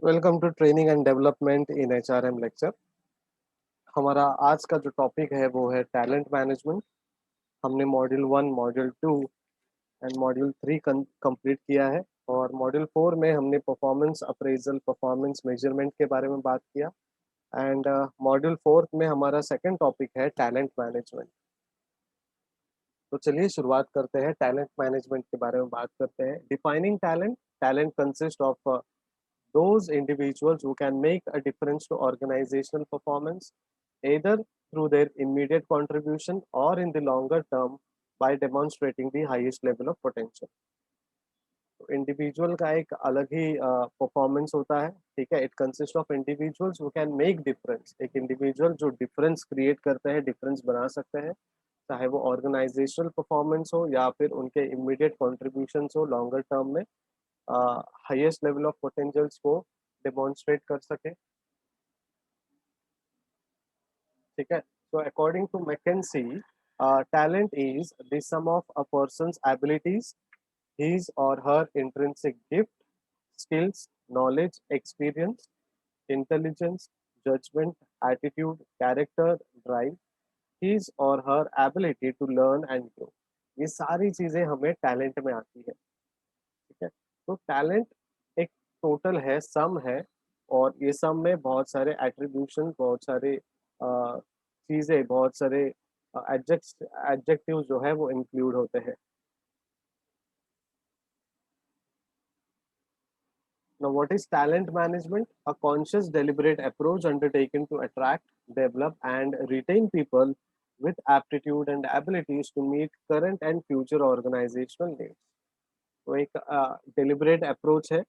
Welcome to training and development in HRM lecture. हमारा आज का जो टॉपिक है वो है टैलेंट मैनेजमेंट। हमने module 1, module 2 and module 3 complete किया है और मॉड्यूल 4 में हमने परफॉर्मेंस अप्रेजल, परफॉर्मेंस मेजरमेंट के बारे में बात किया। एंड मॉड्यूल 4 में हमारा सेकंड टॉपिक है टैलेंट मैनेजमेंट। तो चलिए शुरुआत करते हैं, टैलेंट मैनेजमेंट के बारे में बात करते हैं। Defining talent. Talent consist of those individuals who can make a difference to organizational performance, either through their immediate contribution or in the longer term by demonstrating the highest level of potential. तो individual का एक अलग ही performance होता है, ठीक है। It consist of individuals who can make difference. एक individual जो डिफरेंस क्रिएट करते हैं, डिफरेंस बना सकते हैं, चाहे वो ऑर्गेनाइजेशनल परफॉर्मेंस हो या फिर उनके इमीडिएट कॉन्ट्रीब्यूशन हो लॉन्गर टर्म में हाईएस्ट लेवल ऑफ पोटेंशियल्स को डेमोन्स्ट्रेट कर सके, ठीक है। So according to McKinsey, talent is the sum of a person's abilities, his or her intrinsic gift, skills, knowledge, experience, intelligence, judgment, attitude, character, drive, his or her ability to learn and grow। ये सारी चीजें हमें talent में आती है, ठीक है। तो टैलेंट एक टोटल है, सम है, और ये सम में बहुत सारे एट्रीब्यूशन, बहुत सारे चीजें, बहुत सारे एडजेक्टिव जो है वो इंक्लूड होते हैं। Now, what is talent management? A conscious, deliberate approach undertaken to attract, develop, and retain people with aptitude and abilities to meet current and future organizational needs। तो एक डिलिबरेट अप्रोच है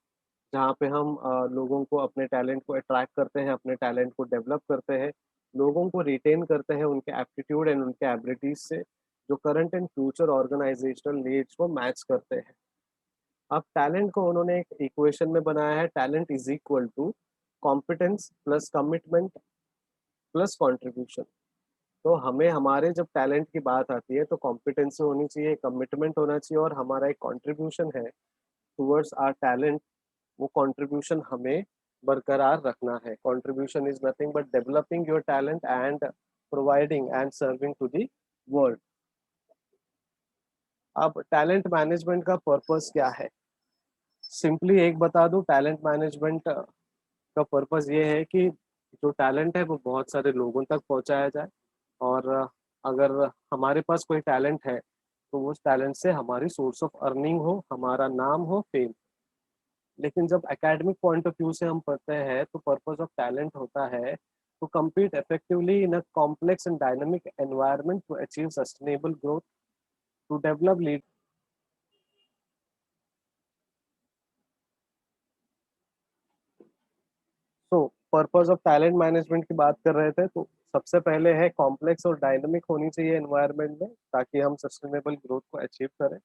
जहाँ पे हम लोगों को, अपने टैलेंट को अट्रैक्ट करते हैं, अपने टैलेंट को डेवलप करते हैं, लोगों को रिटेन करते हैं उनके एप्टीट्यूड एंड उनके एबिलिटीज से, जो current and future organisational needs को मैच करते हैं। अब टैलेंट को उन्होंने एक इक्वेशन में बनाया है। Talent is equal to competence plus commitment plus contribution. तो हमें, हमारे जब टैलेंट की बात आती है तो कॉम्पिटेंस होनी चाहिए, कमिटमेंट होना चाहिए, और हमारा एक कंट्रीब्यूशन है टुवर्ड्स आवर टैलेंट, वो कंट्रीब्यूशन हमें बरकरार रखना है। Contribution is nothing but developing your talent and providing and serving to the world. अब टैलेंट मैनेजमेंट का पर्पस क्या है? सिंपली एक बता दूं, टैलेंट मैनेजमेंट का पर्पस ये है कि जो टैलेंट है वो बहुत सारे लोगों तक पहुंचाया जाए, और अगर हमारे पास कोई टैलेंट है तो उस टैलेंट से हमारी सोर्स ऑफ अर्निंग हो, हमारा नाम हो, फेम। लेकिन जब एकेडमिक पॉइंट ऑफ व्यू से हम पढ़ते हैं तो पर्पस ऑफ टैलेंट होता है to compete effectively in a complex and dynamic environment to achieve sustainable growth, to develop lead। तो पर्पस ऑफ टैलेंट मैनेजमेंट की बात कर रहे थे, तो सबसे पहले है कॉम्प्लेक्स और डायनामिक होनी चाहिए एनवायरनमेंट में, ताकि हम सस्टेनेबल ग्रोथ को अचीव करें।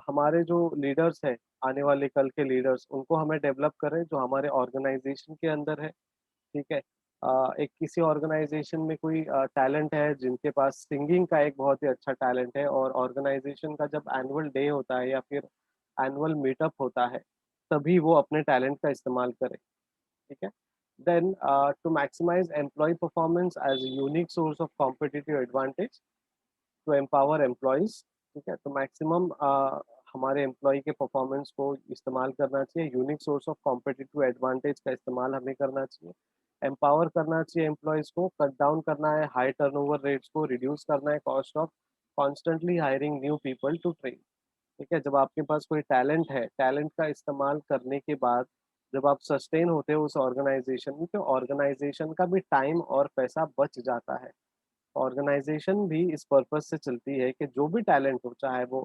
हमारे जो लीडर्स हैं, आने वाले कल के लीडर्स, उनको हमें डेवलप करें जो हमारे ऑर्गेनाइजेशन के अंदर है, ठीक है। एक किसी ऑर्गेनाइजेशन में कोई टैलेंट है जिनके पास सिंगिंग का एक बहुत ही अच्छा टैलेंट है, और ऑर्गेनाइजेशन का जब एनुअल डे होता है या फिर एनुअल मीटअप होता है, तभी वो अपने टैलेंट का इस्तेमाल करें, ठीक है। Then to maximise employ performance as a unique source of competitive advantage, to empower employees, ठीक है। तो मैक्सिमम हमारे एम्प्लॉय के परफॉर्मेंस को इस्तेमाल करना चाहिए, unique source of competitive advantage का इस्तेमाल हमें करना चाहिए, एम्पावर करना चाहिए एम्प्लॉयज को, कट डाउन करना है हाई टर्नओवर रेट्स को, रिड्यूस करना है cost of constantly hiring new people to train, ठीक है। जब आपके पास कोई टैलेंट है, टैलेंट का इस्तेमाल करने के बाद जब आप सस्टेन होते हो उस ऑर्गेनाइजेशन में, तो ऑर्गेनाइजेशन का भी टाइम और पैसा बच जाता है। ऑर्गेनाइजेशन भी इस पर्पस से चलती है कि जो भी टैलेंट हो, चाहे वो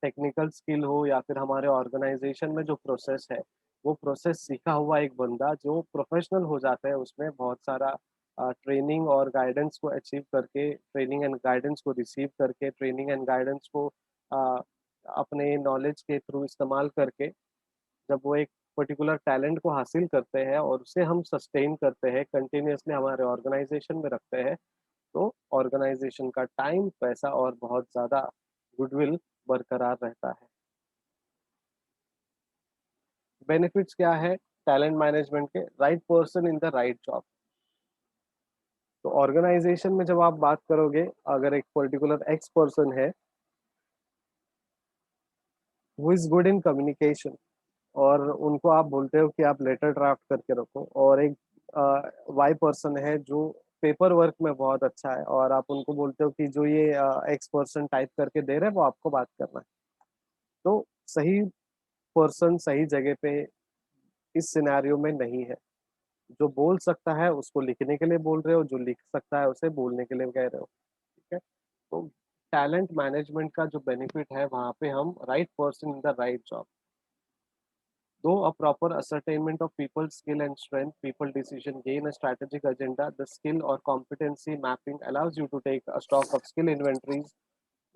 टेक्निकल स्किल हो या फिर हमारे ऑर्गेनाइजेशन में जो प्रोसेस है, वो प्रोसेस सीखा हुआ एक बंदा जो प्रोफेशनल हो जाता है उसमें बहुत सारा ट्रेनिंग और गाइडेंस को अचीव करके, ट्रेनिंग एंड गाइडेंस को रिसीव करके, ट्रेनिंग एंड गाइडेंस को अ, अपने नॉलेज के थ्रू इस्तेमाल करके, जब वो एक पर्टिकुलर टैलेंट को हासिल करते हैं और उसे हम सस्टेन करते हैं, कंटिन्यूअसली हमारे ऑर्गेनाइजेशन में रखते हैं, तो ऑर्गेनाइजेशन का टाइम, पैसा और बहुत ज़्यादा गुडविल बरकरार रहता है। बेनिफिट्स क्या है? टैलेंट मैनेजमेंट के right person in the right job. तो ऑर्गेनाइजेशन में जब आप बात करोगे, अगर एक पर्टिकुलर एक्स पर्सन है who is good in communication, और उनको आप बोलते हो कि आप लेटर ड्राफ्ट करके रखो, और एक वाई पर्सन है जो पेपर वर्क में बहुत अच्छा है, और आप उनको बोलते हो कि जो ये एक्स पर्सन टाइप करके दे रहे हैं वो आपको बात करना है। तो सही पर्सन सही जगह पे इस सिनेरियो में नहीं है। जो बोल सकता है उसको लिखने के लिए बोल रहे हो, जो लिख सकता है उसे बोलने के लिए कह रहे हो। ठीक है? तो टैलेंट मैनेजमेंट का जो बेनिफिट है, वहाँ पे हम right person in the right job. Though a proper ascertainment of people's skill and strength, people decision gain a strategic agenda, the skill or competency mapping allows you to take a stock of skill inventories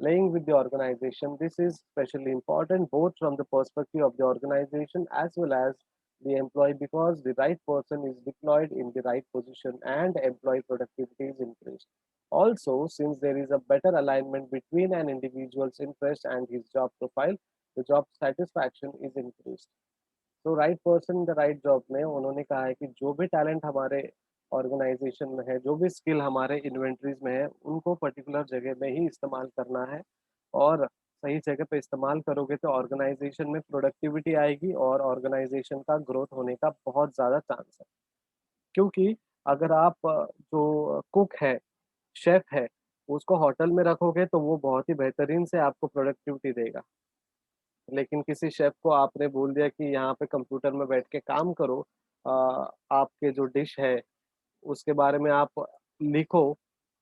laying with the organization. This is especially important both from the perspective of the organization as well as the employee, because the right person is deployed in the right position and employee productivity is increased. Also, since there is a better alignment between an individual's interest and his job profile, the job satisfaction is increased. तो right person the right job में उन्होंने कहा है कि जो भी talent हमारे organisation में है, जो भी स्किल हमारे इन्वेंटरीज में है, उनको पर्टिकुलर जगह में ही इस्तेमाल करना है। और सही जगह पे इस्तेमाल करोगे तो ऑर्गेनाइजेशन में प्रोडक्टिविटी आएगी और ऑर्गेनाइजेशन का ग्रोथ होने का बहुत ज़्यादा चांस है। क्योंकि अगर आप जो कुक है, शेफ है, उसको होटल में रखोगे तो वो बहुत ही बेहतरीन से आपको प्रोडक्टिविटी देगा। लेकिन किसी शेफ को आपने बोल दिया कि यहाँ पे कंप्यूटर में बैठ के काम करो, अ, आपके जो डिश है उसके बारे में आप लिखो,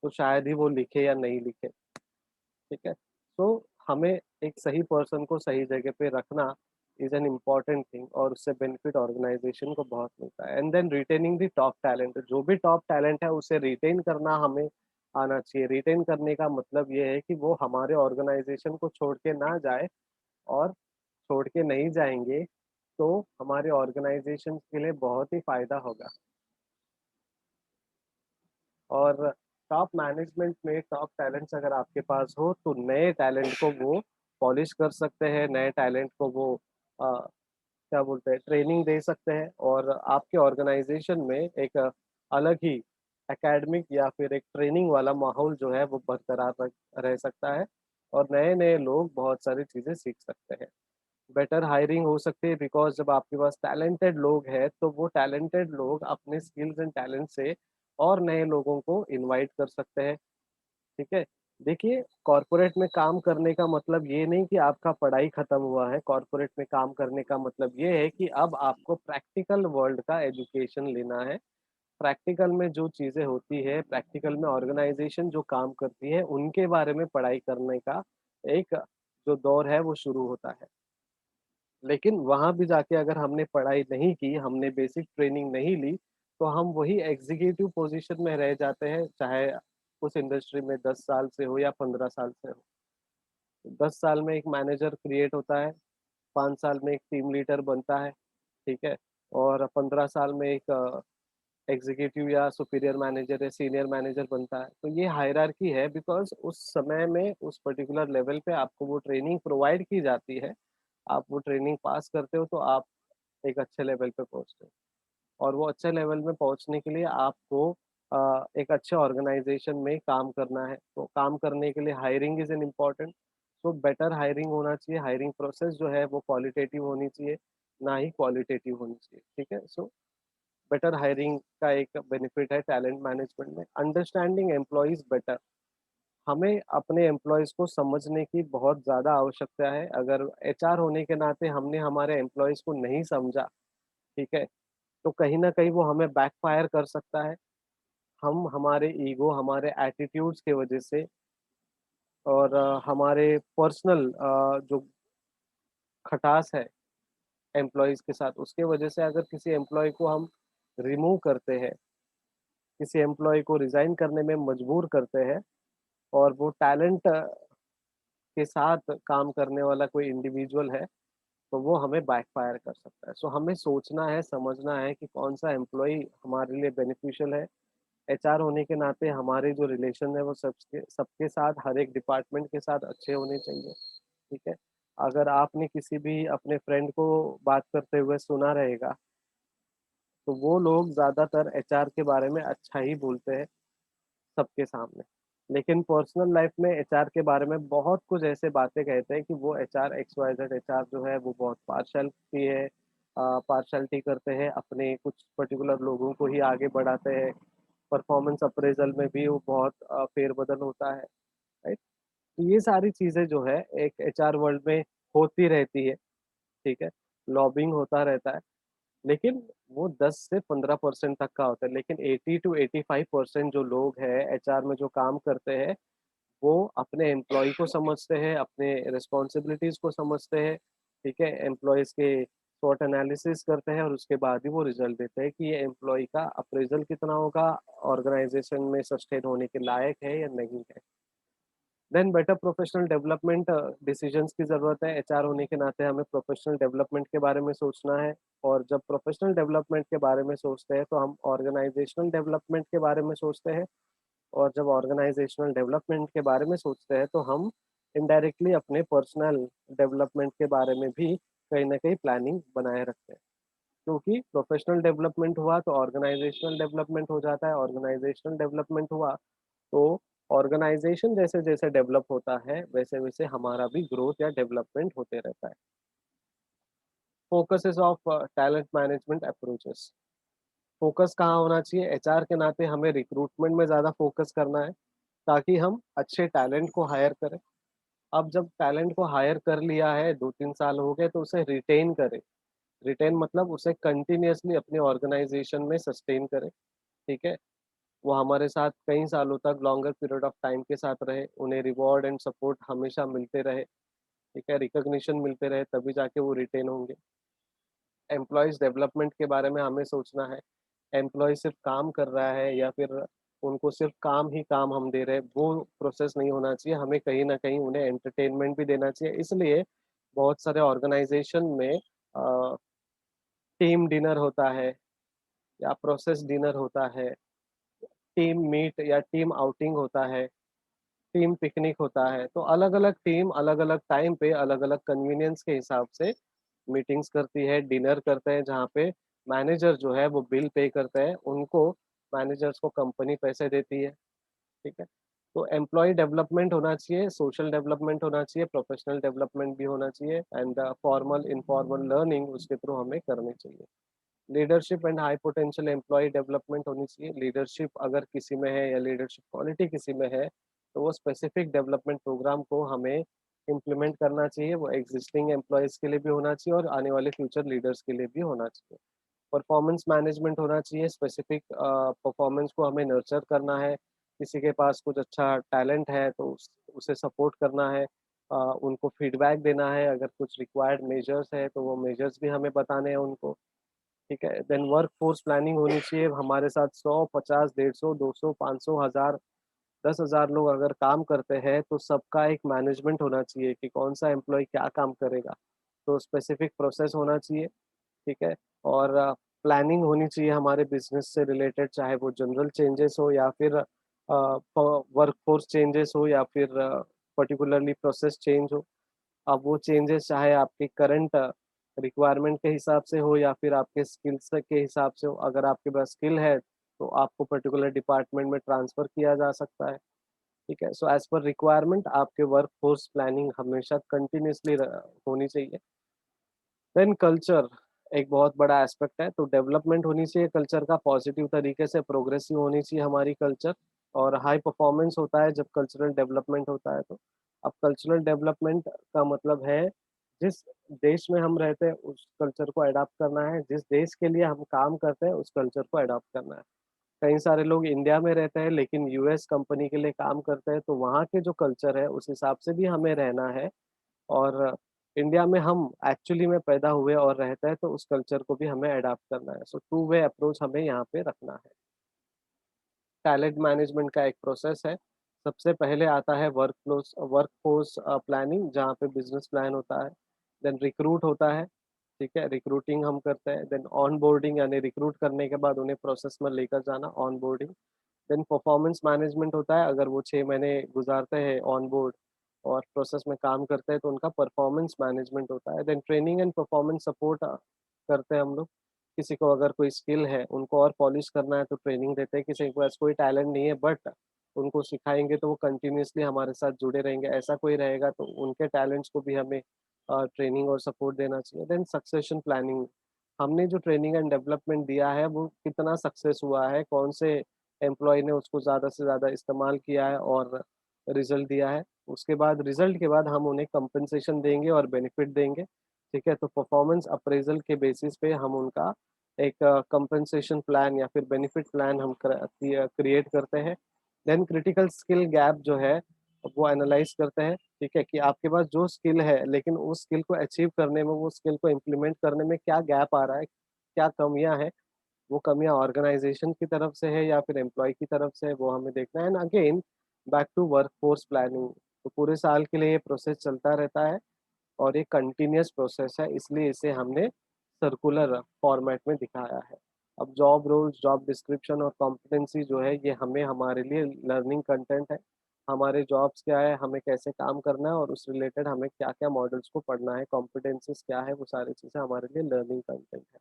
तो शायद ही वो लिखे या नहीं लिखे। ठीक है? तो हमें एक सही पर्सन को सही जगह पे रखना इज़ एन इम्पोर्टेंट थिंग, और उससे बेनिफिट ऑर्गेनाइजेशन को बहुत मिलता है। And then retaining the top talent, जो भी टॉप टैलेंट है उसे रिटेन करना हमें आना चाहिए। रिटेन करने का मतलब ये है कि वो हमारे ऑर्गेनाइजेशन को छोड़ के ना जाए, और छोड़ के नहीं जाएँगे, तो हमारे ऑर्गेनाइज़ेशन के लिए बहुत ही फ़ायदा होगा। और टॉप मैनेजमेंट में टॉप टैलेंट्स अगर आपके पास हो, तो नए टैलेंट को वो पॉलिश कर सकते हैं, नए टैलेंट को वो क्या बोलते हैं, ट्रेनिंग दे सकते हैं, और आपके ऑर्गेनाइज़ेशन में एक अलग ही एकेडमिक या फिर एक ट्रेनिंग वाला माहौल जो है वो बरकरार रह सकता है, और नए-नए लोग बहुत सारी चीज़ें सीख सकते हैं। बेटर हायरिंग हो सकती है, बिकॉज़ जब आपके पास टैलेंटेड लोग हैं, तो वो टैलेंटेड लोग अपने स्किल्स एंड टैलेंट से और नए लोगों को इनवाइट कर सकते हैं। ठीक है? देखिए, कॉर्पोरेट में काम करने का मतलब ये नहीं कि आपका पढ़ाई खत्म हुआ है, कॉर्पोरेट में काम करने का मतलब ये है कि अब आपको प्रैक्टिकल वर्ल्ड का एजुकेशन लेना है। प्रैक्टिकल में जो चीज़ें होती है, प्रैक्टिकल में ऑर्गेनाइज़ेशन जो काम करती है, उनके बारे में पढ़ाई करने का एक जो दौर है, वो शुरू होता है। लेकिन वहाँ भी जाके अगर हमने पढ़ाई नहीं की, हमने बेसिक ट्रेनिंग नहीं ली, तो हम वही एग्ज़ीक्यूटिव पोज़ीशन में रह जाते हैं, चाहे उस इंडस्ट्री में 10 साल से हो या 15 साल से हो। 10 साल में एक मैनेजर क्रिएट होता है, 5 साल में एक टीम लीडर बनता है, ठीक है? और 15 साल में एक एग्ज़ीक्यूटिव या सुपीरियर मैनेजर या सीनियर मैनेजर बनता है। तो ये हायरार्की है, बिकॉज़ उस समय में उस पर्टिकुलर लेवल पे आपको वो ट्रेनिंग प्रोवाइड की जाती है। आप वो ट्रेनिंग पास करते हो तो आप एक अच्छे लेवल पे पहुँचते हो, और वो अच्छे लेवल में पहुँचने के लिए आपको एक अच्छे ऑर्गेनाइज़ेशन में काम करना है। तो काम करने के लिए हायरिंग इज़ एन इम्पोर्टेंट, तो बेटर हायरिंग होना चाहिए, हायरिंग प्रोसेस जो है वो क्वालिटेटिव होनी चाहिए, ना ही क्वालिटेटिव होनी चाहिए, ठीक है? सो बेटर हायरिंग का एक बेनिफिट है टैलेंट मैनेजमेंट में। अंडरस्टैंडिंग एम्प्लॉइज़ बेटर, हमें अपने एम्प्लॉइज़ को समझने की बहुत ज़्यादा आवश्यकता है। अगर एचआर होने के नाते हमने हमारे एम्प्लॉइज़ को नहीं समझा, ठीक है? तो कहीं न कहीं वो हमें बैकफ़ायर कर सकता है। हम हमारे ईगो, हमारे एटीट्यूड्स की वज़ह से, और हमारे पर्सनल जो खटास है एम्प्लॉइज़ के साथ, उसके वज़ह से अगर किसी एम्प्लॉयी को हम रिमूव करते हैं, किसी एम्प्लॉयी को रिज़ाइन करने में मजबूर करते हैं, और वो टैलेंट के साथ काम करने वाला कोई इंडिविजुअल है, तो वो हमें बैकफ़ायर कर सकता है। सो हमें सोचना है, समझना है कि कौन-सा एम्प्लॉयी हमारे लिए बेनिफिशियल है। एचआर होने के नाते हमारे जो रिलेशन है वो सबके सबके साथ, हर एक डिपार्टमेंट के साथ अच्छे होने चाहिए, ठीक है? अगर आपने किसी भी अपने फ्रेंड को बात करते हुए सुना रहेगा, तो वो लोग ज़्यादातर एचआर के बारे में अच्छा ही बोलते हैं सबके सामने। लेकिन पर्सनल लाइफ में एचआर के बारे में बहुत कुछ ऐसे बातें कहते हैं कि वो एचआर एक्स-वाई-ज़ेड एचआर जो है वो बहुत पार्शियलिटी है, पार्शियलिटी करते हैं, अपने कुछ पर्टिकुलर लोगों को ही आगे बढ़ाते हैं। परफॉर्मेंस अप्रेज़ल में भी वो बहुत फेर-बदल होता है, राइट? तो ये सारी चीज़ें जो है एक एचआर वर्ल्ड में होती रहती है, ठीक है? लॉबिंग होता रहता है। लेकिन वो 10 से 15% तक का होता है, लेकिन 80 टू 85% जो लोग हैं एचआर में जो काम करते हैं, वो अपने एम्प्लॉयी को समझते हैं, अपने रिस्पॉन्सिबिलिटीज़ को समझते हैं, ठीक है? एम्प्लॉइज़ के स्वॉट एनालिसिस करते हैं और उसके बाद ही वो रिज़ल्ट देते हैं कि ये एम्प्लॉयी का अप्रेज़ल कितना होगा, ऑर्गनाइज़ेशन में सस्टेन होने के लायक है या नहीं है। Then better professional development decisions की ज़रूरत है। एचआर होने के नाते हमें प्रोफेशनल डेवलपमेंट के बारे में सोचना है और जब प्रोफेशनल डेवलपमेंट के बारे में सोचते हैं, तो हम ऑर्गेनाइज़ेशनल डेवलपमेंट के बारे में सोचते हैं और जब ऑर्गेनाइज़ेशनल डेवलपमेंट के बारे में सोचते हैं, तो हम इनडायरेक्टली अपने पर्सनल डेवलपमेंट के बारे में भी कहीं न कहीं प्लानिंग बनाए रखते हैं। क्योंकि प्रोफेशनल डेवलपमेंट हुआ तो ऑर्गेनाइज़ेशनल डेवलपमेंट हो जाता है, ऑर्गेनाइज़ेशनल डेवलपमेंट हुआ तो ऑर्गेनाइज़ेशन जैसे-जैसे डेवलप होता है, वैसे-वैसे हमारा भी ग्रोथ या डेवलपमेंट होते रहता है। Focuses of talent management approaches. Focus कहाँ होना चाहिए? एचआर के नाते हमें रिक्रूटमेंट में ज़्यादा फोकस करना है, ताकि हम अच्छे टैलेंट को हायर करें। अब जब टैलेंट को हायर कर लिया है, 2-3 साल हो गए तो उसे रिटेन करें। रिटेन मतलब उसे कंटीन्यूअसली अपनी ऑर्गेनाइज़ेशन में सस्टेन करें, ठीक है? वो हमारे साथ कई सालों तक लॉन्गर पीरियड ऑफ टाइम के साथ रहे, उन्हें रिवॉर्ड एंड सपोर्ट हमेशा मिलते रहे, ठीक है? रिकॉग्निशन मिलते रहे तभी जाके वो रिटेन होंगे। एम्प्लॉइज़ डेवलपमेंट के बारे में हमें सोचना है, एम्प्लॉयी सिर्फ़ काम कर रहा है या फिर उनको सिर्फ़ काम ही काम हम दे रहे हैं, वो प्रोसेस नहीं होना चाहिए, हमें कहीं न कहीं उन्हें एंटरटेनमेंट भी देना चाहिए। इसलिए बहुत सारे ऑर्गनाइज़ेशन में टीम डिनर होता है या प्रोसेस डिनर होता है, टीम मीट या टीम आउटिंग होता है। टीम पिकनिक होता है, तो अलग-अलग टीम अलग-अलग टाइम पे अलग-अलग कन्वीनियंस के हिसाब से मीटिंग्स करती है, डिनर करते हैं जहाँ पे मैनेजर जो है वो बिल पे करते हैं, उनको मैनेजर्स को कंपनी पैसे देती है, ठीक है? तो एम्प्लॉयी डेवलपमेंट होना चाहिए, सोशल डेवलपमेंट होना चाहिए, प्रोफेशनल डेवलपमेंट भी होना चाहिए एंड फॉर्मल, इनफॉर्मल लर्निंग उसके थ्रू हमें करनी चाहिए। Leadership and high potential employee development होनी चाहिए। लीडरशिप अगर किसी में है या लीडरशिप क्वालिटी किसी में है, तो वो स्पेसिफिक डेवलपमेंट प्रोग्राम को हमें इम्प्लीमेंट करना चाहिए। वो एक्जिस्टिंग एम्प्लॉइज़ के लिए भी होना चाहिए और आने वाले फ्यूचर लीडर्स के लिए भी होना चाहिए। परफॉर्मेंस मैनेजमेंट होना चाहिए, स्पेसिफिक परफॉर्मेंस को हमें नर्चर करना है। किसी के पास कुछ अच्छा टैलेंट है तो उसे सपोर्ट करना है। उनको फीडबैक देना है, अगर कुछ रिक्वायर्ड मेजर्स है, तो वो मेजर्स भी हमें बताने हैं उनको। ठीक है? देन वर्कफ़ोर्स प्लानिंग होनी चाहिए। हमारे साथ 100, 50, 150, 200, 500, 1000, 10,000 लोग अगर काम करते हैं, तो सबका एक मैनेजमेंट होना चाहिए कि कौन-सा एम्प्लॉयी क्या काम करेगा। तो स्पेसिफिक प्रोसेस होना चाहिए, ठीक है? और प्लानिंग होनी चाहिए हमारे बिज़नेस से रिलेटेड, चाहे वो जनरल चेंजेस हो या फिर प वर्कफ़ोर्स चेंजेस हो या फिर पर्टिकुलरली प्रोसेस चेंज हो। अब वो चेंजेस चाहे आपके करंट रिक्वायरमेंट के हिसाब से हो या फिर आपके स्किल्स के हिसाब से हो। अगर आपके पास स्किल है, तो आपको पर्टिकुलर डिपार्टमेंट में ट्रांसफ़र किया जा सकता है, ठीक है? सो एज़ पर रिक्वायरमेंट आपके वर्कफ़ोर्स प्लानिंग हमेशा कंटीन्यूअसली होनी चाहिए। देन कल्चर एक बहुत बड़ा एस्पेक्ट है, तो डेवलपमेंट होनी चाहिए कल्चर का पॉजिटिव तरीके से, प्रोग्रेसिव होनी चाहिए हमारी कल्चर और हाई परफॉर्मेंस होता है जब कल्चरल डेवलपमेंट होता है तो। अब कल्चरल डेवलपमेंट का मतलब है जिस देश में हम रहते हैं उस कल्चर को अडॉप्ट करना है, जिस देश के लिए हम काम करते हैं उस कल्चर को अडॉप्ट करना है। कई सारे लोग इंडिया में रहते हैं लेकिन यूएस कंपनी के लिए काम करते हैं, तो वहाँ के जो कल्चर है उस हिसाब से भी हमें रहना है और इंडिया में हम एक्चुअली में पैदा हुए और रहते हैं तो उस कल्चर को भी हमें अडॉप्ट करना है। सो टू वे अप्रोच हमें यहाँ पे रखना है। टैलेंट मैनेजमेंट का एक प्रोसेस है। सबसे पहले आता है वर्कफ़ोर्स प्लानिंग जहाँ पे बिज़नेस प्लान होता है। देन रिक्रूट होता है, ठीक है? रिक्रूटिंग हम करते हैं। देन ऑनबोर्डिंग यानी रिक्रूट करने के बाद उन्हें प्रोसेस में लेकर जाना ऑनबोर्डिंग। देन परफॉर्मेंस मैनेजमेंट होता है, अगर वो 6 महीने गुज़ारते हैं ऑन बोर्ड और प्रोसेस में काम करते हैं, तो उनका परफॉर्मेंस मैनेजमेंट होता है। Then training and performance support करते हैं हम लोग। किसी को अगर कोई स्किल है, उनको और पॉलिश करना है तो ट्रेनिंग देते हैं, किसी के पास कोई टैलेंट नहीं है बट उनको सिखाएँगे तो वो कंटिन्यूअसली हमारे साथ जुड़े रहेंगे, ऐसा कोई रहेगा तो उनके टैलेंट्स को भी हमें ट्रेनिंग और सपोर्ट देना चाहिए। देन सक्सेशन प्लानिंग, हमने जो ट्रेनिंग एंड डेवलपमेंट दिया है वो कितना सक्सेस हुआ है, कौन से एम्प्लॉयी ने उसको ज़्यादा से ज़्यादा इस्तेमाल किया है और रिज़ल्ट दिया है। उसके बाद रिज़ल्ट के बाद हम उन्हें कंपनसेशन देंगे और बेनिफिट देंगे, ठीक है? तो परफॉर्मेंस अप्रेज़ल के बेसिस पे हम उनका एक कंपनसेशन प्लान या फिर बेनिफिट प्लान हम क्रिएट करते हैं। देन क्रिटिकल स्किल गैप जो है, वो एनालाइज़ करते हैं, ठीक है? कि आपके पास जो स्किल है, लेकिन उस स्किल को अचीव करने में, वो स्किल को इम्प्लीमेंट करने में क्या गैप आ रहा है, क्या कमियाँ हैं? वो कमियाँ ऑर्गनाइज़ेशन की तरफ से है या फिर एम्प्लॉयी की तरफ से है, वो हमें देखना है। And again back to workforce planning, तो पूरे साल के लिए ये प्रोसेस चलता रहता है और ये कंटीन्यूअस प्रोसेस है, इसलिए इसे हमने सर्कुलर फॉर्मेट में दिखाया है। अब जॉब रोल्स, जॉब डिस्क्रिप्शन और कॉम्पिटेंसी जो है, ये हमें हमारे लिए लर्निंग कंटेंट है। हमारे जॉब्स क्या है, हमें कैसे काम करना है और उस रिलेटेड हमें क्या-क्या मॉडल्स को पढ़ना है, कॉम्पिटेंसीज़ क्या है, वो सारी चीज़ें हमारे लिए लर्निंग कंटेंट है।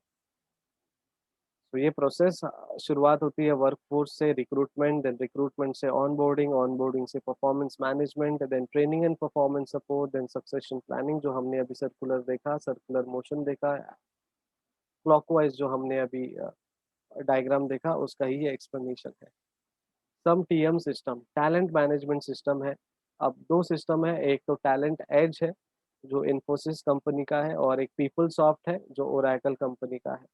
तो ये प्रोसेस शुरुआत होती है वर्कफ़ोर्स से, रिक्रूटमेंट, देन रिक्रूटमेंट से ऑनबोर्डिंग, ऑनबोर्डिंग से performance management, then training and performance support, then succession planning जो हमने अभी सर्कुलर देखा, सर्कुलर मोशन देखा, क्लॉकवाइज़ जो हमने अभी डायग्राम देखा, उसका ही ये एक्सप्लेनेशन है। Some TM system, talent management system है। अब 2 सिस्टम है, एक तो टैलेंट एज है, जो इन्फोसिस कंपनी का है और एक पीपलसॉफ्ट है, जो ओरेकल कंपनी का है।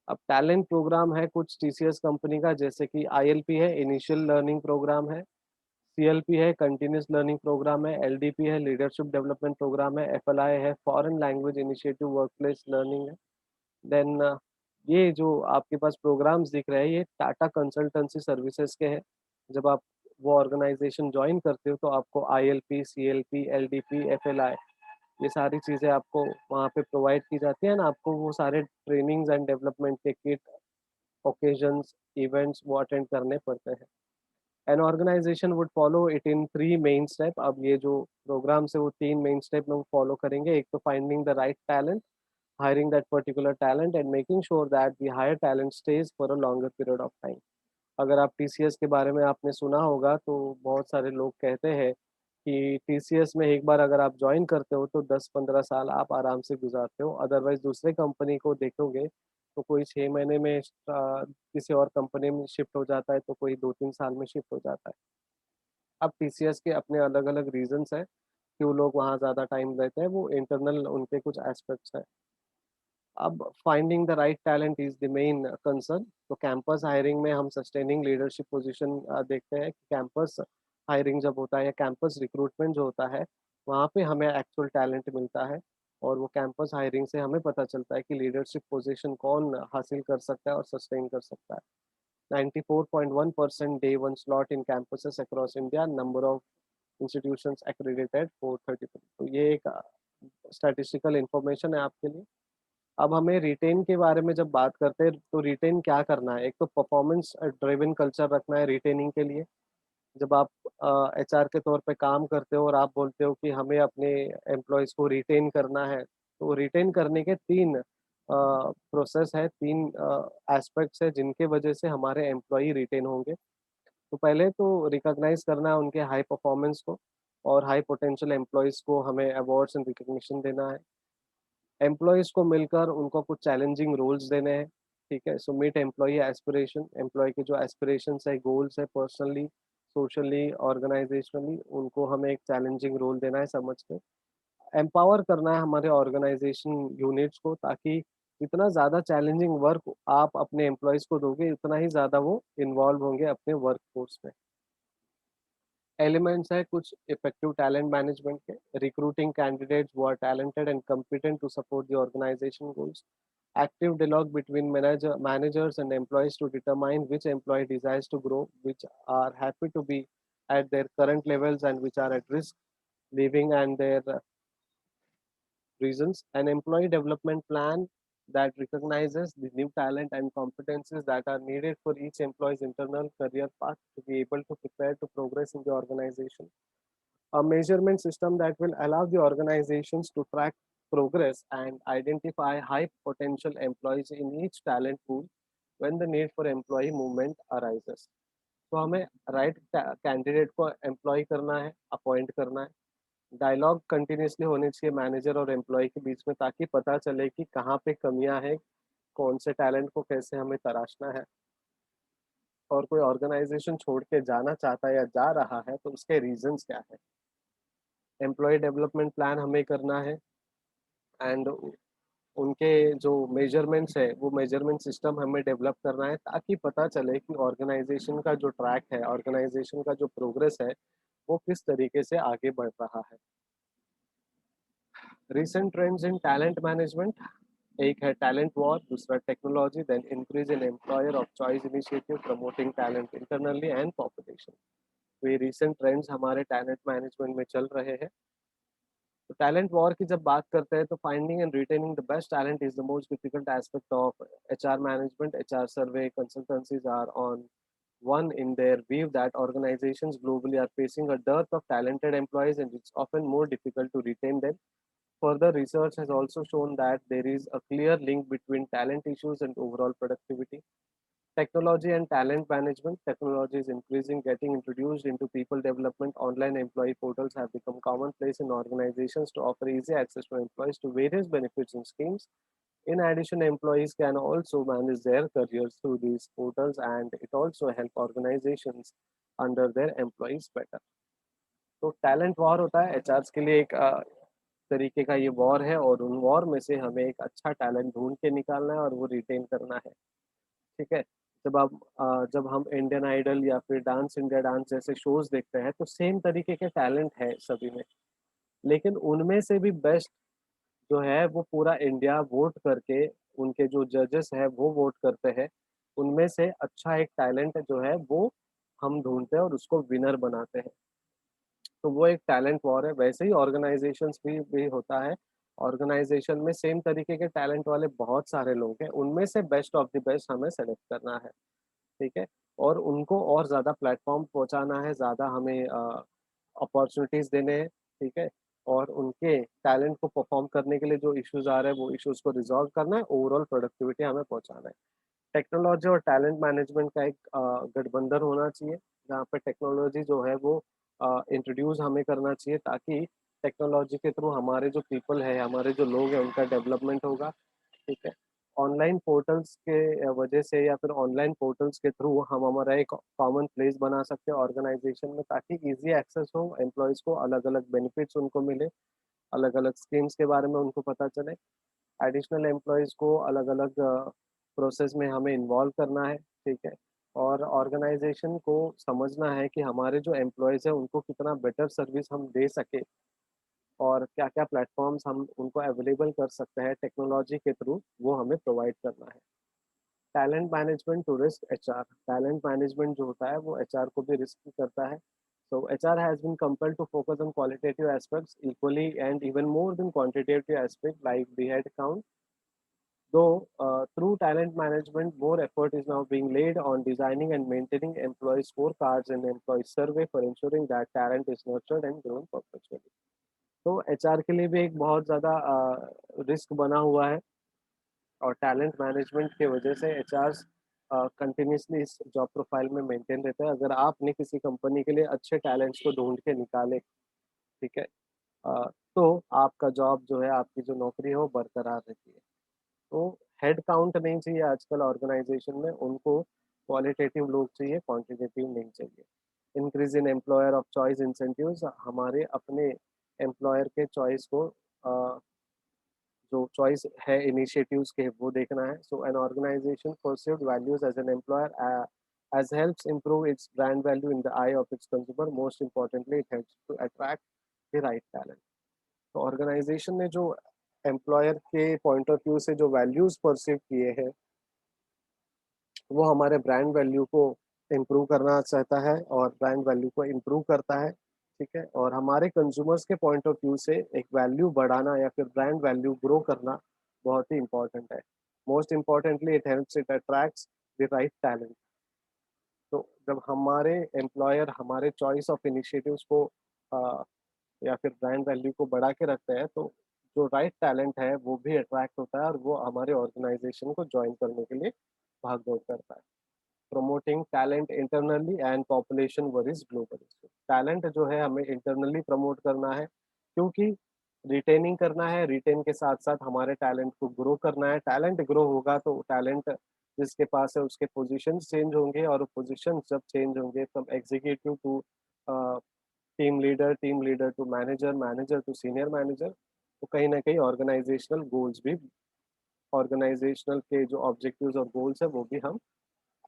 अब टैलेंट प्रोग्राम है कुछ टीसीएस कंपनी का, जैसे कि आईएलपी है, इनिशियल लर्निंग प्रोग्राम है, सीएलपी है, कंटीन्यूअस लर्निंग प्रोग्राम है, एलडीपी है, लीडरशिप डेवलपमेंट प्रोग्राम है, एफएलआई है, foreign language initiative workplace learning है। देन ये जो आपके पास प्रोग्राम्स दिख रहे हैं, ये टाटा कंसल्टेंसी सर्विसेज के हैं। जब आप वो ऑर्गेनाइजेशन जॉइन करते हो तो आपको आईएलपी, सीएलपी, एलडीपी, एफएलआई, ये सारी चीज़ें आपको वहाँ पे प्रोवाइड की जाती है ना, आपको वो सारे ट्रेनिंग्स एंड डेवलपमेंट के किट, ओकेजन्स, इवेंट्स वो अटेंड करने पड़ते हैं। An organisation would follow it in 3 main step. अब ये जो प्रोग्राम्स है वो 3 मेन स्टेप में वो फॉलो करेंगे। एक तो finding the right talent, hiring that particular talent and making sure that the higher talent stays for a longer period of time. अगर आप टीसीएस के बारे में आपने सुना होगा तो बहुत सारे लोग कहते हैं कि टीसीएस में एक बार अगर आप जॉइन करते हो तो 10-15 साल आप आराम से गुज़ारते हो। अदरवाइज़ दूसरे कंपनी को देखोगे तो कोई 6 महीने में किसी और कंपनी में शिफ्ट हो जाता है, तो कोई 2-3 साल में शिफ्ट हो जाता है। अब टीसीएस के अपने अलग-अलग रीज़न्स हैं, क्यों लोग वहाँ ज़्यादा टाइम रहते हैं, वो इंटरनल उनके कुछ एस्पेक्ट्स हैं। अब finding the right talent is the main concern. तो कैंपस हायरिंग में हम सस्टेनिंग लीडरशिप पोजीशन देखते हैं कि कैंपस हायरिंग जब होता है या कैंपस रिक्रूटमेंट जो होता है, वहाँ पे हमें एक्चुअल टैलेंट मिलता है और वो कैंपस हायरिंग से हमें पता चलता है कि लीडरशिप पोजीशन कौन हासिल कर सकता है और सस्टेन कर सकता है। 94.1% day 1 slot in campuses across India, number of institutions accredited 433। तो ये एक स्टैटिस्टिकल इन्फॉर्मेशन है आपके लिए। अब हमें रिटेन के बारे में जब बात करते हैं तो रिटेन क्या करना है? एक तो परफॉर्मेंस ड्रिवन कल्चर रखना है रिटेनिंग के लिए। जब आप एचआर के तौर पे काम करते हो और आप बोलते हो कि हमें अपने एम्प्लॉइज़ को रिटेन करना है, तो रिटेन करने के 3 प्रोसेस है, 3 एस्पेक्ट्स हैं जिनके वजह से हमारे एम्प्लॉयी रिटेन होंगे। तो पहले तो रिकॉग्नाइज़ करना है उनके हाई परफॉर्मेंस को और हाई पोटेंशियल एम्प्लॉइज़ को हमें अवार्ड्स एंड रिकॉग्निशन देना है। एम्प्लॉइज़ को मिलकर उनको कुछ चैलेंजिंग रोल्स देने हैं, ठीक है? So meet employee aspiration, employee के जो एस्पिरेशंस है, गोल्स है पर्सनली, सोशली, ऑर्गनाइज़ेशनली, उनको हमें एक चैलेंजिंग रोल देना है समझ के। एम्पावर करना है हमारे ऑर्गनाइज़ेशन यूनिट्स को, ताकि जितना ज़्यादा चैलेंजिंग वर्क आप अपने एम्प्लॉइज़ को दोगे, उतना ही ज़्यादा वो इन्वॉल्व होंगे अपने वर्कफ़ोर्स में। एलिमेंट्स है कुछ इफेक्टिव टैलेंट मैनेजमेंट के, recruiting candidates who are talented and competent to support the organisation goals, active dialogue between managers and employees to determine which employee desires to grow, which are happy to be at their current levels and which are at risk leaving, and their reasons. An employee development plan that recognizes the new talent and competencies that are needed for each employee's internal career path to be able to prepare to progress in the organization. A measurement system that will allow the organizations to track progress and identify high potential employees in each talent pool when the need for employee movement arises. तो हमें right candidate को employ करना है, appoint करना है। Dialogue continuously होने चाहिए manager और एम्प्लॉय के बीच में, ताकि पता चले कि कहाँ पे कमियां हैं, कौन से टैलेंट को कैसे हमें तराशना है। और कोई ऑर्गेनाइजेशन छोड़ के जाना चाहता है या जा रहा है तो उसके रीजंस क्या है। एम्प्लॉय डेवलपमेंट प्लान हमें करना है, एंड उनके जो मेजरमेंट्स है वो मेजरमेंट सिस्टम हमें डेवलप करना है, ताकि पता चले कि ऑर्गेनाइजेशन का जो ट्रैक है, ऑर्गेनाइजेशन का जो प्रोग्रेस है, वो किस तरीके से आगे बढ़ रहा है। Recent trends in talent management, एक है टैलेंट वॉर, दूसरा technology, then increase in employer of choice initiative promoting talent internally and population. तो ये रिसेंट ट्रेंड्स हमारे टैलेंट मैनेजमेंट में चल रहे हैं। तो टैलेंट वॉर की जब बात करते हैं तो finding and retaining the best talent is the most difficult aspect of HR management. HR survey consultancies are on one in their view that organizations globally are facing a dearth of talented employees, and it's often more difficult to retain them. Further research has also shown that there is a clear link between talent issues and overall productivity. Technology and talent management. Technology is increasing, getting introduced into people development. Online employee portals have become commonplace in organizations to offer easy access to employees to various benefits and schemes. In addition, employees can also manage their careers through these portals, and it also help organizations under their employees better. तो talent war होता है HR के लिए एक तरीके का ये war है, और उन वॉर में से हमें एक अच्छा टैलेंट ढूंढ के निकालना है और वो रिटेन करना है। ठीक है। जब हम इंडियन आइडल या फिर डांस इंडिया डांस जैसे शोज देखते हैं तो सेम तरीके के टैलेंट है सभी में, लेकिन उनमें से भी बेस्ट जो है वो पूरा इंडिया वोट करके, उनके जो जजेस है वो वोट करते हैं, उनमें से अच्छा एक टैलेंट जो है वो हम ढूंढते हैं और उसको विनर बनाते हैं। तो वो एक टैलेंट वॉर है। वैसे ही ऑर्गेनाइजेशंस भी होता है। ऑर्गेनाइजेशन में सेम तरीके के टैलेंट वाले बहुत सारे लोग हैं, उनमें से बेस्ट ऑफ द बेस्ट हमें सेलेक्ट करना है। ठीक है। और उनको और ज़्यादा प्लेटफ़ॉर्म पहुँचाना है, ज़्यादा हमें अपॉर्च्युनिटीज़ देने हैं, ठीक है? और उनके टैलेंट को परफ़ॉर्म करने के लिए जो इश्यूज़ आ रहे हैं, वो इश्यूज़ को रिज़ॉल्व करना है, ओवरऑल प्रोडक्टिविटी हमें पहुँचाना है। टेक्नोलॉजी और टैलेंट मैनेजमेंट का एक गठबंधन होना चाहिए, जहाँ पे टेक्नोलॉजी जो है वो इंट्रोड्यूस हमें करना चाहिए, ताकि टेक्नोलॉजी के थ्रू हमारे जो पीपल है, हमारे जो लोग हैं, उनका डेवलपमेंट होगा, ठीक है? ऑनलाइन पोर्टल्स के वजह से या फिर ऑनलाइन पोर्टल्स के थ्रू हम हमारा एक कॉमन प्लेस बना सकते हैं ऑर्गेनाइजेशन में, ताकि ईज़ी एक्सेस हो, एम्प्लॉइज़ को अलग-अलग बेनिफिट्स उनको मिले, अलग-अलग स्कीम्स के बारे में उनको पता चले। एडिशनल एम्प्लॉइज़ को अलग-अलग प्रोसेस में हमें इन्वॉल्व करना है, ठीक है? और ऑर्गेनाइजेशन को समझना है कि हमारे जो एम्प्लॉइज़ हैं, उनको कितना बेटर सर्विस हम दे सकें, और क्या-क्या प्लेटफ़ॉर्म्स हम उनको अवेलेबल कर सकते हैं टेक्नोलॉजी के थ्रू, वो हमें प्रोवाइड करना है। Talent management to risk HR. Talent management जो होता है वो एचआर को भी रिस्क करता है। So HR has been compelled to focus on qualitative aspects equally and even more than quantitative aspects like the head count. Though through talent management, more effort is now being laid on designing and maintaining employee scorecards and employee survey for ensuring that talent is nurtured and grown perpetually. तो HR के लिए भी एक बहुत ज़्यादा risk बना हुआ है, और टैलेंट मैनेजमेंट की वजह से एचआर्स कंटिन्यूअसली इस जॉब प्रोफाइल में मेंटेन रहते हैं। अगर आपने किसी कंपनी के लिए अच्छे टैलेंट्स को ढूंढ के निकाले, ठीक है, तो आपका जॉब जो है, आपकी जो नौकरी है वो बरकरार रहती है। तो हेड काउंट नहीं चाहिए आजकल ऑर्गेनाइजेशन में, उनको क्वालिटेटिव लोग चाहिए, क्वांटिटेटिव नहीं चाहिए। Increase in employer of choice incentives, हमारे अपने एम्प्लॉयर के चॉइस को जो चॉइस है इनिशिएटिव्स के, वो देखना है। So an organisation pursued values as an employer as helps improve its brand value in the eye of its consumer. Most importantly, it helps to attract the right talent. तो organisation ने जो employer के point of view से जो values perceive किए हैं, वो हमारे ब्रांड वैल्यू को इम्प्रूव करना चाहता है और ब्रांड वैल्यू को इम्प्रूव करता है, ठीक है। और हमारे कंज्यूमर्स के पॉइंट ऑफ व्यू से एक वैल्यू बढ़ाना या फिर ब्रांड वैल्यू ग्रो करना बहुत ही इंपॉर्टेंट है। Most importantly it helps, it attracts the right talent. तो जब हमारे एम्प्लॉयर हमारे चॉइस ऑफ इनिशिएटिव्स को या फिर ब्रांड वैल्यू को बढ़ा के रखते हैं, तो जो राइट टैलेंट है वो भी अट्रैक्ट होता है और वो हमारे ऑर्गेनाइजेशन को ज्वाइन करने के लिए भाग-दौड़ करता है। Promoting talent internally and population varies globally. Talent जो है हमें इंटरनली प्रमोट करना है क्योंकि रिटेनिंग करना है, रिटेन के साथ-साथ हमारे टैलेंट को ग्रो करना है। टैलेंट ग्रो होगा तो टैलेंट जिसके पास है उसके पोज़ीशंस चेंज होंगे और पोज़ीशंस जब चेंज होंगे from executive to uh, team leader to manager, manager to senior manager, तो कहीं न कहीं ऑर्गेनाइज़ेशनल के जो ऑब्जेक्टिव्स और गोल्स हैं वो भी हम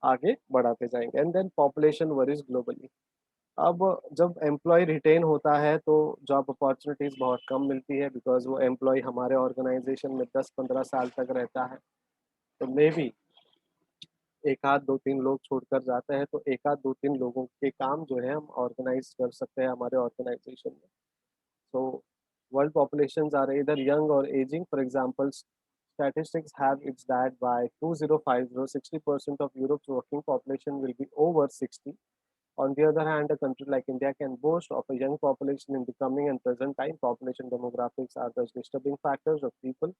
आगे बढ़ाते जाएँगे and then population varies globally. अब जब एम्प्लॉयी रिटेन होता है तो जॉब अपॉर्च्युनिटीज़ बहुत कम मिलती है बिकॉज़ वो एम्प्लॉयी हमारे ऑर्गेनाइज़ेशन में 10-15 साल तक रहता है। तो मेबी 1 आध 2-3 लोग छोड़कर जाते हैं तो 1 आध 2-3 लोगों के काम जो है हम ऑर्गेनाइज़ कर सकते हैं हमारे ऑर्गेनाइज़ेशन में। So, world populations are either young or aging. For example, statistics have it that by 2050, 60% of Europe's working population will be over 60. On the other hand, a country like India can boast of a young population in the coming and present time. Population demographics are the disturbing factors of people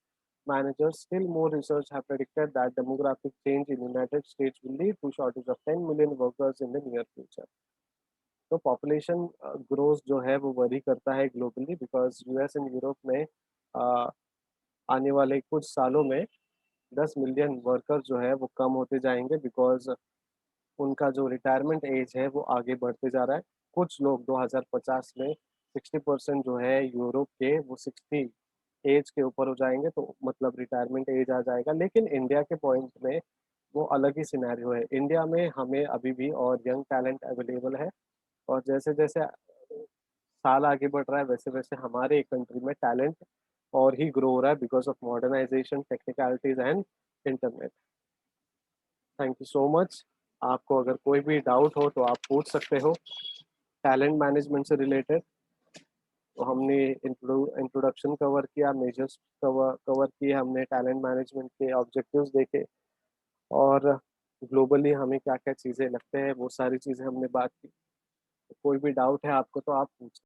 managers. Still, more research have predicted that demographic change in United States will lead to shortage of 10 million workers in the near future. तो population growth जो है वो worry करता है globally because US and Europe में अ, आने वाले कुछ सालों में 10 मिलियन वर्कर जो है वो कम होते जाएँगे बिकॉज़ उनका जो रिटायरमेंट एज है वो आगे बढ़ते जा रहा है। कुछ लोग 2050 में 60% जो है यूरोप के वो 60 एज के ऊपर हो जाएँगे तो मतलब रिटायरमेंट एज आ जाएगा। लेकिन इंडिया के पॉइंट में वो अलग ही सिनेरियो है। इंडिया में हमें अभी भी और यंग टैलेंट अवेलेबल है और जैसे-जैसे साल आगे बढ़ रहा है वैसे-वैसे हमारे कंट्री में टैलेंट और ही ग्रो हो रहा है because of modernisation, technicalities and internet. Thank you so much. आपको अगर कोई भी डाउट हो तो आप पूछ सकते हो टैलेंट मैनेजमेंट से रिलेटेड। तो हमने इंट्रोडक्शन कवर किया, मेजर्स कवर कवर किए हमने, टैलेंट मैनेजमेंट के ऑब्जेक्टिव्स देखे और ग्लोबली हमें क्या-क्या चीज़ें लगते हैं वो सारी चीज़ें हमने बात की। तो कोई भी डाउट है आपको तो आप पूछ